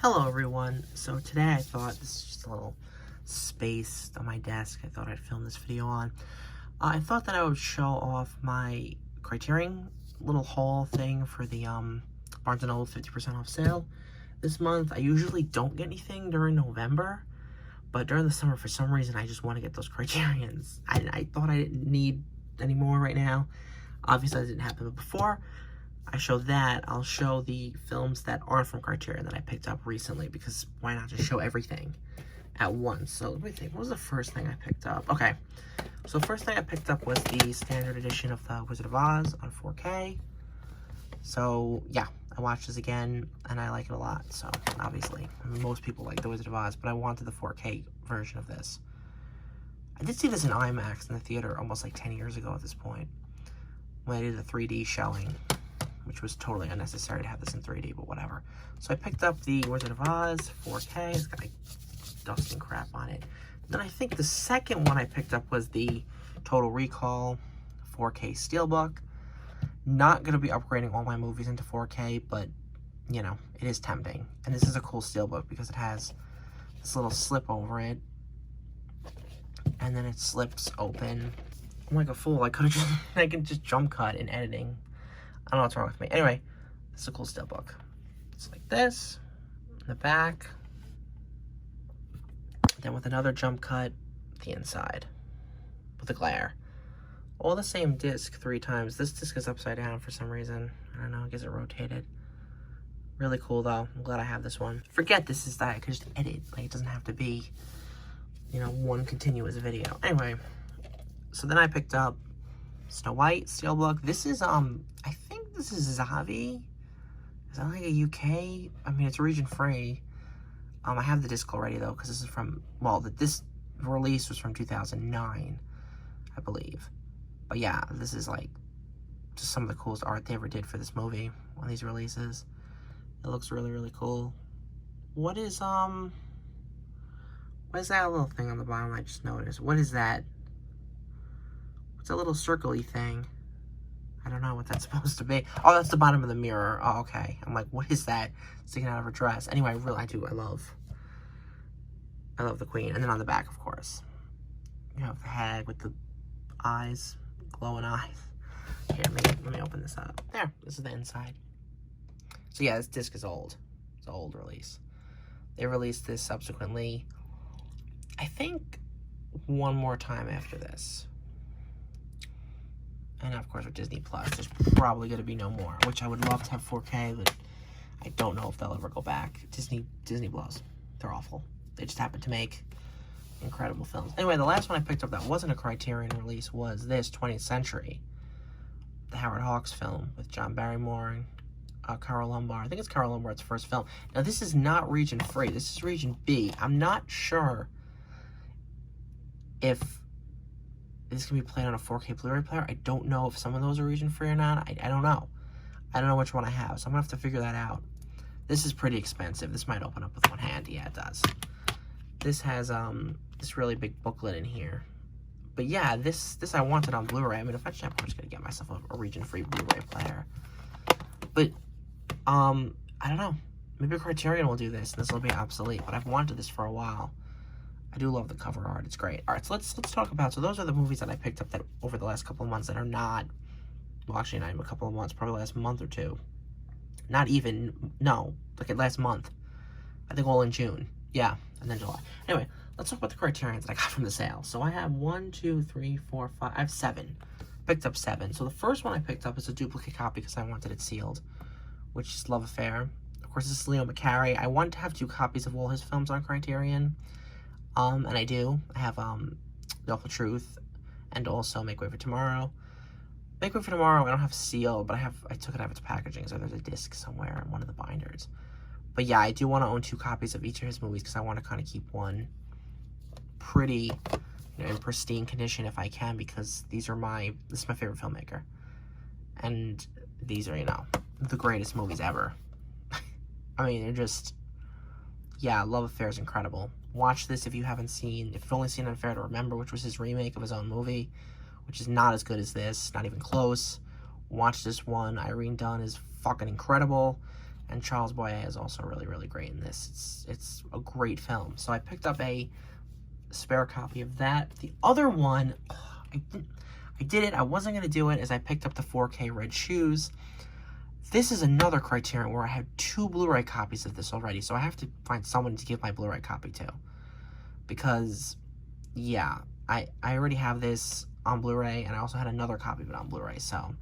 Hello everyone. So today I thought, this is just a little space on my desk, I thought I'd film this video on. I thought that I would show off my Criterion little haul thing for the Barnes & Noble 50% off sale this month. I usually don't get anything during November, but during the summer for some reason I just want to get those Criterions. I thought I didn't need any more right now. Obviously that didn't happen before. I show that, I'll show the films that aren't from Criterion that I picked up recently, because why not just show everything at once? So let me think, what was the first thing I picked up? Okay, so the first thing I picked up was the standard edition of The Wizard of Oz on 4K. So yeah, I watched this again and I like it a lot. So obviously, most people like The Wizard of Oz, but I wanted the 4K version of this. I did see this in IMAX in the theater almost like 10 years ago at this point, when I did a 3D showing, which was totally unnecessary to have this in 3D, but whatever. So I picked up the Wizard of Oz 4K. It's got like dust and crap on it. Then I think the second one I picked up was the Total Recall 4K SteelBook. Not going to be upgrading all my movies into 4K, but, you know, it is tempting. And this is a cool SteelBook because it has this little slip over it. And then it slips open. I'm like a fool. I can just jump cut in editing. I don't know what's wrong with me. Anyway, this is a cool SteelBook. It's like this, in the back. Then with another jump cut, the inside. With the glare. All the same disc 3 times. This disc is upside down for some reason. I don't know, I guess it rotated. Really cool though. I'm glad I have this one. Forget this is that. I could just edit. Like, it doesn't have to be, you know, one continuous video. Anyway, so then I picked up Snow White SteelBook. This is, I think this is Zavi. Is that like a UK? I mean, it's region free. I have the disc already though, because this is from, well, this release was from 2009, I believe. But yeah, this is like just some of the coolest art they ever did for this movie, one of these releases. It looks really, really cool. What is that little thing on the bottom I just noticed? What is that? What's a little circle-y thing? I don't know what that's supposed to be. Oh, that's the bottom of the mirror. Oh, okay. I'm like, what is that sticking out of her dress? Anyway, I love the Queen. And then on the back, of course, you have the hag with the eyes, glowing eyes. Here, let me open this up. There, this is the inside. So yeah, this disc is old. It's an old release. They released this subsequently, I think, one more time after this. And of course with Disney Plus, there's probably going to be no more, which I would love to have 4K, but I don't know if they'll ever go back. Disney blows. They're awful. They just happen to make incredible films. Anyway, the last one I picked up that wasn't a Criterion release was this, 20th Century. The Howard Hawks film with John Barrymore and Carole Lombard. I think it's Carole Lombard's first film. Now, this is not region free. This is region B. I'm not sure if this can be played on a 4K Blu-ray player. I don't know if some of those are region free or not. I don't know. I don't know which one I have, so I'm gonna have to figure that out. This is pretty expensive. This might open up with one hand. Yeah, it does. This has this really big booklet in here. But yeah, this I wanted on Blu-ray. I mean, eventually I'm just gonna get myself a region-free Blu-ray player. But I don't know. Maybe Criterion will do this, and this will be obsolete. But I've wanted this for a while. I do love the cover art. It's great. All right, so let's talk about. So those are the movies that I picked up that over the last couple of months that are not. Well, actually, not even a couple of months. Probably last month or two. Not even. No, like last month. I think all in June. Yeah, and then July. Anyway, let's talk about the Criterions that I got from the sale. So I have 1, 2, 3, 4, 5. I have 7. Picked up 7. So the first one I picked up is a duplicate copy because I wanted it sealed, which is Love Affair. Of course, this is Leo McCarey. I want to have 2 copies of all his films on Criterion. And I do. I have The Awful Truth and also Make Way for Tomorrow. Make Way for Tomorrow I don't have sealed, but I took it out of its packaging, so there's a disc somewhere in one of the binders. But yeah, I do want to own 2 copies of each of his movies because I want to kind of keep one pretty, you know, in pristine condition if I can, because this is my favorite filmmaker. And these are, you know, the greatest movies ever. I mean, they're just, yeah, Love Affair is incredible. Watch this if you've only seen Unfair to Remember, which was his remake of his own movie, which is not as good as this, not even close. Watch this one. Irene Dunne is fucking incredible. And Charles Boyer is also really, really great in this. It's a great film. So I picked up a spare copy of that. The other one, I did it. I wasn't going to do it, as I picked up the 4K Red Shoes. This is another Criterion where I have 2 Blu-ray copies of this already, so I have to find someone to give my Blu-ray copy to. Because, yeah, I already have this on Blu-ray, and I also had another copy of it on Blu-ray, so.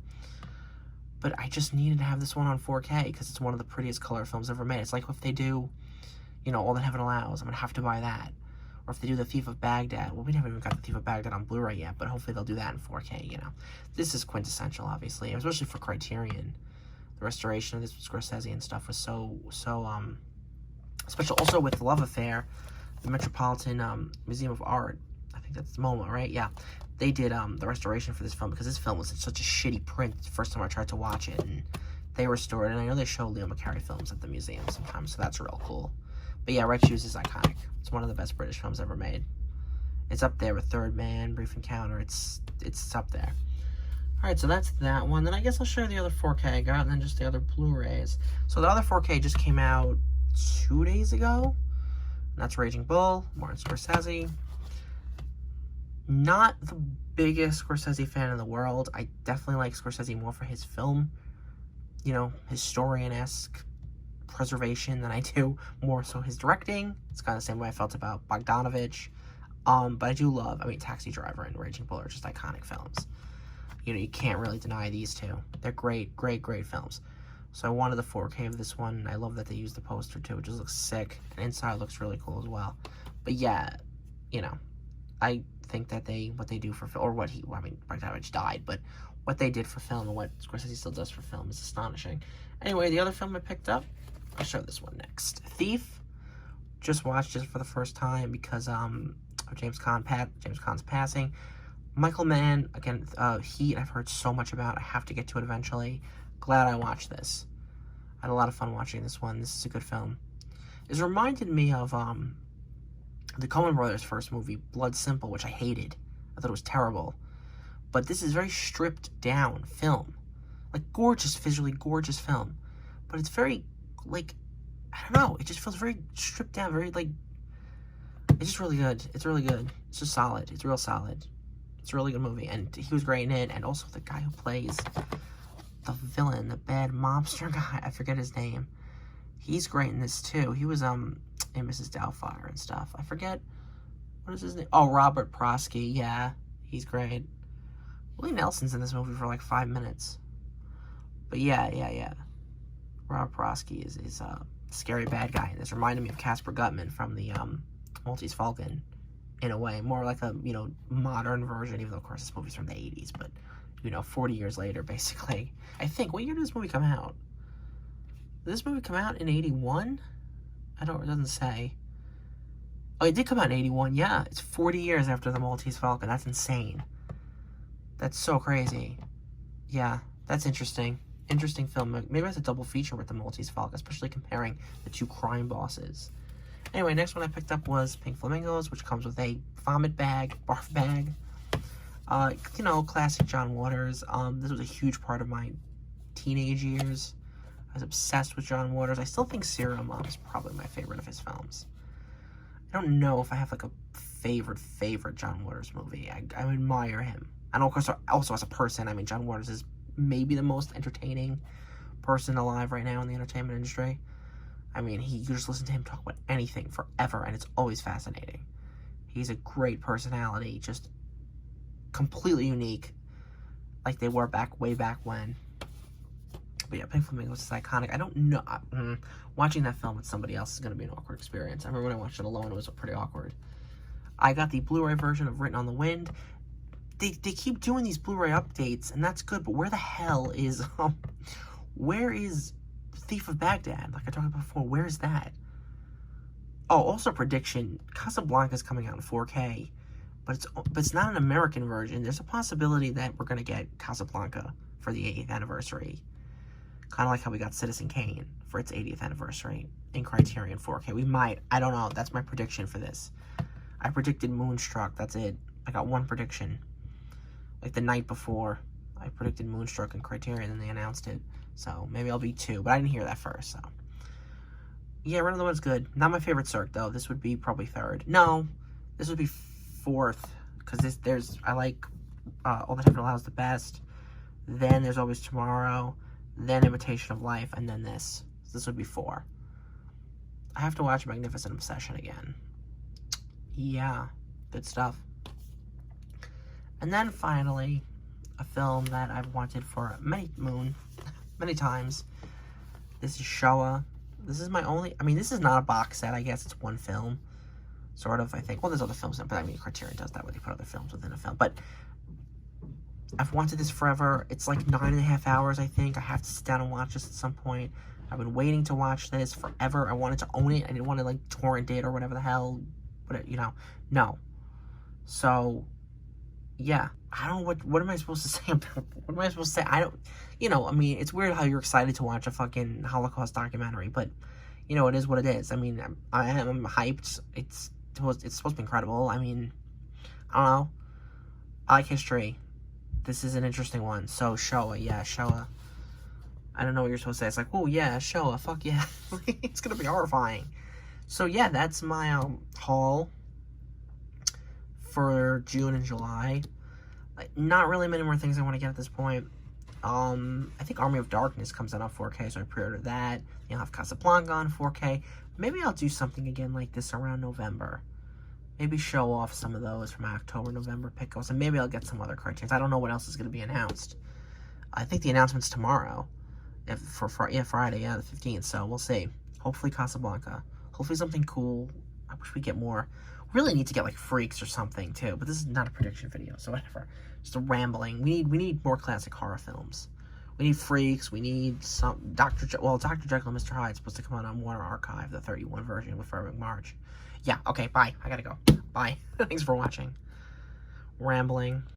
But I just needed to have this one on 4K, because it's one of the prettiest color films ever made. It's like if they do, you know, All That Heaven Allows, I'm going to have to buy that. Or if they do The Thief of Baghdad, well, we haven't even got The Thief of Baghdad on Blu-ray yet, but hopefully they'll do that in 4K, you know. This is quintessential, obviously, especially for Criterion. The restoration of this with Scorsese and stuff was so special. Also with Love Affair, the Metropolitan Museum of Art, I think that's MoMA, right? Yeah. They did the restoration for this film, because this film was in such a shitty print the first time I tried to watch it, and they restored it. And I know they show Leo McCarey films at the museum sometimes, so that's real cool. But yeah, Red Shoes is iconic. It's one of the best British films ever made. It's up there with Third Man, Brief Encounter. It's up there. Alright, so that's that one. Then I guess I'll show you the other 4K I got, and then just the other Blu-rays. So the other 4K just came out 2 days ago. And that's Raging Bull, Martin Scorsese. Not the biggest Scorsese fan in the world. I definitely like Scorsese more for his film, you know, historian-esque preservation than I do more so his directing. It's kind of the same way I felt about Bogdanovich. But I do love, Taxi Driver and Raging Bull are just iconic films. You know, you can't really deny these two. They're great, great, great films. So I wanted the 4K of this one. I love that they used the poster too. It just looks sick. And inside looks really cool as well. But yeah, you know, I think that what they do for film, or what Bogdanovich died, but what they did for film and what Scorsese still does for film is astonishing. Anyway, the other film I picked up, I'll show this one next. Thief. Just watched it for the first time because of James Caan's passing. Michael Mann, again, Heat, I've heard so much about. I have to get to it eventually. Glad I watched this. I had a lot of fun watching this one. This is a good film. It reminded me of the Coen Brothers' first movie, Blood Simple, which I hated. I thought it was terrible. But this is very stripped down film. Like, gorgeous, visually gorgeous film. But it's very, like, I don't know. It just feels very stripped down, very, like, it's just really good. It's really good. It's just solid. It's real solid. It's a really good movie, and he was great in it, and also the guy who plays the villain, the bad mobster guy, I forget his name. He's great in this, too. He was, in Mrs. Doubtfire and stuff. I forget, what is his name? Oh, Robert Prosky, yeah, he's great. Willie Nelson's in this movie for, like, 5 minutes. But yeah. Robert Prosky is a scary bad guy, and this reminded me of Casper Gutman from the, Maltese Falcon. In a way, more like a, you know, modern version, even though, of course, this movie's from the 80s, but, you know, 40 years later, basically. I think, what year did this movie come out? Did this movie come out in 81? It doesn't say. Oh, it did come out in 81, yeah. It's 40 years after the Maltese Falcon. That's insane. That's so crazy. Yeah, that's interesting. Interesting film. Maybe that's a double feature with the Maltese Falcon, especially comparing the two crime bosses. Anyway, next one I picked up was Pink Flamingos, which comes with a vomit bag, barf bag. You know, classic John Waters. This was a huge part of my teenage years. I was obsessed with John Waters. I still think Serum is probably my favorite of his films. I don't know if I have, like, a favorite John Waters movie. I admire him. And, of course, also as a person, John Waters is maybe the most entertaining person alive right now in the entertainment industry. You just listen to him talk about anything forever, and it's always fascinating. He's a great personality, just completely unique, like they were way back when. But yeah, Pink Flamingos is iconic. I don't know. Watching that film with somebody else is going to be an awkward experience. I remember when I watched it alone, it was pretty awkward. I got the Blu-ray version of Written on the Wind. They keep doing these Blu-ray updates, and that's good, but where the hell is, where is Thief of Baghdad? Like I talked about before, where is that? Oh, also prediction, Casablanca's coming out in 4K, but it's not an American version. There's a possibility that we're going to get Casablanca for the 80th anniversary. Kind of like how we got Citizen Kane for its 80th anniversary in Criterion 4K. We might. I don't know. That's my prediction for this. I predicted Moonstruck. That's it. I got one prediction. Like the night before, I predicted Moonstruck in Criterion, and they announced it. So maybe I'll be 2, but I didn't hear that first, so. Yeah, Run of the Woods good. Not my favorite Sirk, though. This would be probably third. No, this would be fourth. Because I like All the Time to Allows the Best. Then There's Always Tomorrow. Then Imitation of Life. And then this. So this would be 4. I have to watch Magnificent Obsession again. Yeah, good stuff. And then finally, a film that I've wanted for many times. This is Shoah. This is my only, I mean, this is not a box set, I guess. It's one film, sort of, I think. Well, there's other films, but I mean, Criterion does that where they put other films within a film. But I've wanted this forever. It's like 9.5 hours, I think. I have to sit down and watch this at some point. I've been waiting to watch this forever. I wanted to own it. I didn't want to, like, torrent it or whatever the hell, no. So, yeah. I don't know, what am I supposed to say about it? What am I supposed to say? I mean, it's weird how you're excited to watch a fucking Holocaust documentary, but, it is what it is. I mean, I'm hyped. It's supposed to be incredible. I mean, I don't know. I like history. This is an interesting one. So, Shoah, yeah, Shoah. I don't know what you're supposed to say. It's like, oh, yeah, Shoah, fuck yeah. It's gonna be horrifying. So, yeah, that's my, haul for June and July. Not really many more things I want to get at this point. I think Army of Darkness comes out on 4K, so I pre-ordered that. You'll have Casablanca on 4K. Maybe I'll do something again like this around November. Maybe show off some of those from October, November pickles, and maybe I'll get some other cartoons. I don't know what else is going to be announced. I think the announcement's tomorrow. Friday, the 15th, so we'll see. Hopefully Casablanca. Hopefully something cool. I wish we get more. Really need to get, like, Freaks or something, too. But this is not a prediction video, so whatever. Just a rambling. We need more classic horror films. We need Freaks. We need some... Dr. Jekyll and Mr. Hyde is supposed to come out on Warner Archive, the 31 version with Frederick March. Yeah, okay, bye. I gotta go. Bye. Thanks for watching. Rambling.